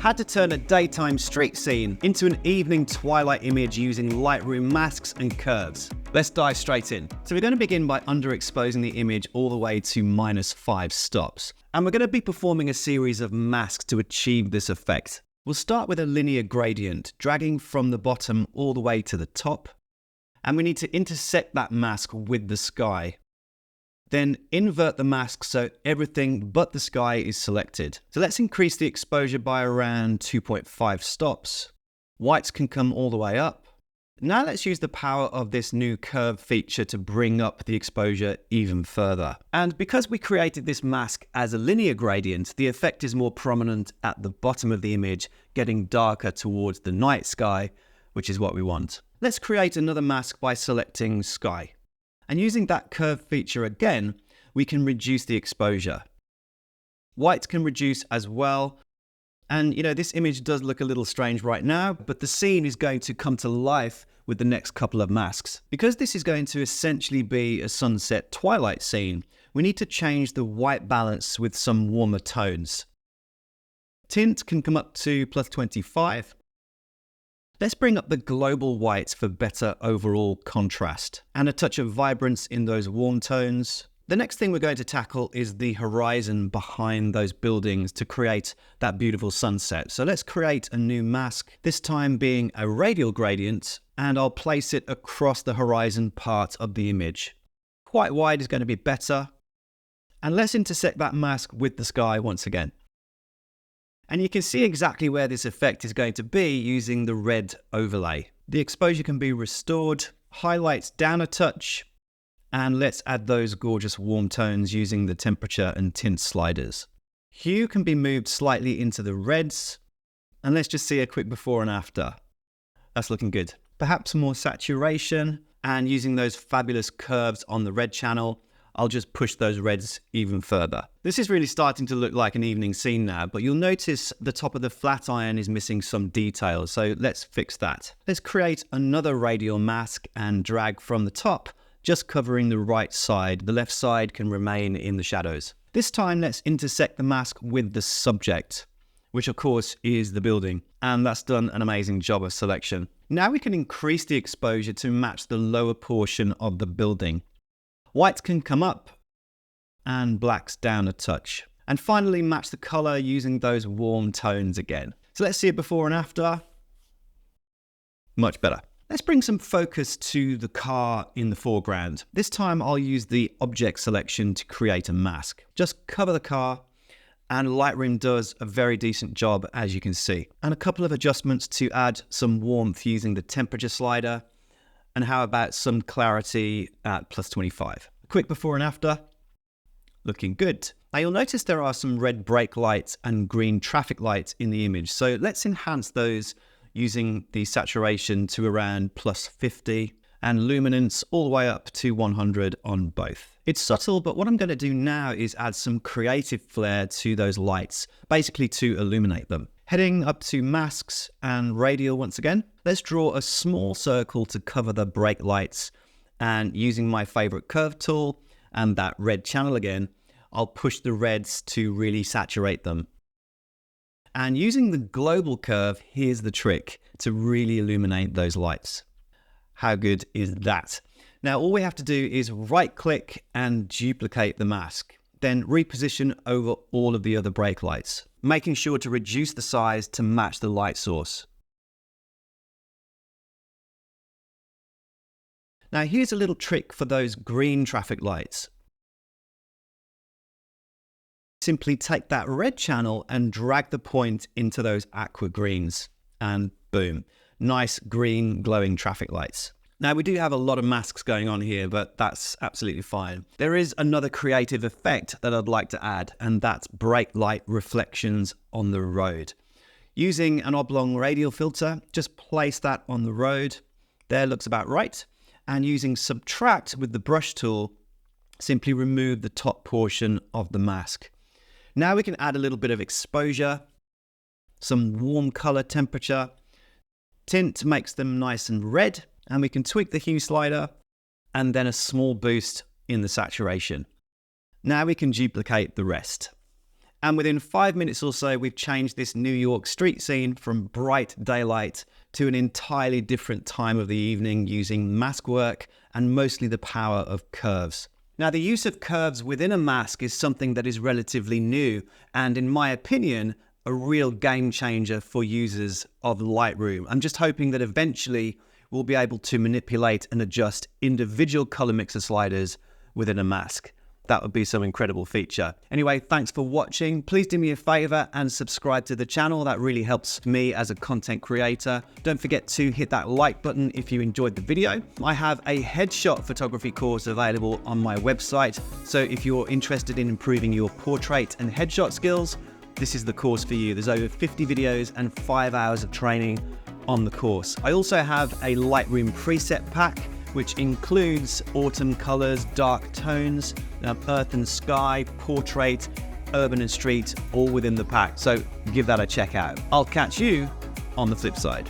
How to turn a daytime street scene into an evening twilight image using Lightroom masks and curves. Let's dive straight in. So we're going to begin by underexposing the image all the way to -5 stops. And we're going to be performing a series of masks to achieve this effect. We'll start with a linear gradient, dragging from the bottom all the way to the top. And we need to intersect that mask with the sky. Then invert the mask so everything but the sky is selected. So let's increase the exposure by around 2.5 stops. Whites can come all the way up. Now let's use the power of this new curve feature to bring up the exposure even further. And because we created this mask as a linear gradient, the effect is more prominent at the bottom of the image, getting darker towards the night sky, which is what we want. Let's create another mask by selecting sky. And using that curve feature again, we can reduce the exposure. Whites can reduce as well. And this image does look a little strange right now, but the scene is going to come to life with the next couple of masks. Because this is going to essentially be a sunset twilight scene, we need to change the white balance with some warmer tones. Tint can come up to +25. Let's bring up the global whites for better overall contrast and a touch of vibrance in those warm tones. The next thing we're going to tackle is the horizon behind those buildings to create that beautiful sunset. So let's create a new mask, this time being a radial gradient, and I'll place it across the horizon part of the image. Quite wide is going to be better. And let's intersect that mask with the sky once again. And you can see exactly where this effect is going to be using the red overlay. The exposure can be restored, highlights down a touch, and let's add those gorgeous warm tones using the temperature and tint sliders. Hue can be moved slightly into the reds, and let's just see a quick before and after. That's looking good. Perhaps more saturation, and using those fabulous curves on the red channel, I'll just push those reds even further. This is really starting to look like an evening scene now, but you'll notice the top of the flat iron is missing some details, so let's fix that. Let's create another radial mask and drag from the top, just covering the right side. The left side can remain in the shadows. This time, let's intersect the mask with the subject, which of course is the building, and that's done an amazing job of selection. Now we can increase the exposure to match the lower portion of the building. Whites can come up and blacks down a touch. And finally match the color using those warm tones again. So let's see it before and after. Much better. Let's bring some focus to the car in the foreground. This time I'll use the object selection to create a mask. Just cover the car, and Lightroom does a very decent job, as you can see. And a couple of adjustments to add some warmth using the temperature slider. And how about some clarity at +25? A quick before and after, looking good. Now you'll notice there are some red brake lights and green traffic lights in the image. So let's enhance those using the saturation to around +50 and luminance all the way up to 100 on both. It's subtle, but what I'm going to do now is add some creative flair to those lights, basically to illuminate them. Heading up to masks and radial once again, let's draw a small circle to cover the brake lights, and using my favorite curve tool and that red channel again, I'll push the reds to really saturate them. And using the global curve, here's the trick to really illuminate those lights. How good is that? Now all we have to do is right click and duplicate the mask, then reposition over all of the other brake lights, making sure to reduce the size to match the light source. Now here's a little trick for those green traffic lights. Simply take that red channel and drag the point into those aqua greens, and boom, nice green glowing traffic lights. Now we do have a lot of masks going on here, but that's absolutely fine. There is another creative effect that I'd like to add, and that's brake light reflections on the road. Using an oblong radial filter, just place that on the road. There, looks about right. And using subtract with the brush tool, simply remove the top portion of the mask. Now we can add a little bit of exposure, some warm color temperature. Tint makes them nice and red, and we can tweak the hue slider and then a small boost in the saturation. Now we can duplicate the rest. And within 5 minutes or so, we've changed this New York street scene from bright daylight to an entirely different time of the evening using mask work and mostly the power of curves. Now, the use of curves within a mask is something that is relatively new and, in my opinion, a real game changer for users of Lightroom. I'm just hoping that eventually we'll be able to manipulate and adjust individual color mixer sliders within a mask. That would be some incredible feature. Anyway, thanks for watching. Please do me a favor and subscribe to the channel. That really helps me as a content creator. Don't forget to hit that like button if you enjoyed the video. I have a headshot photography course available on my website. So if you're interested in improving your portrait and headshot skills, this is the course for you. There's over 50 videos and 5 hours of training on the course. I also have a Lightroom preset pack, which includes autumn colors, dark tones, earth and sky, portrait, urban and street, all within the pack. So give that a check out. I'll catch you on the flip side.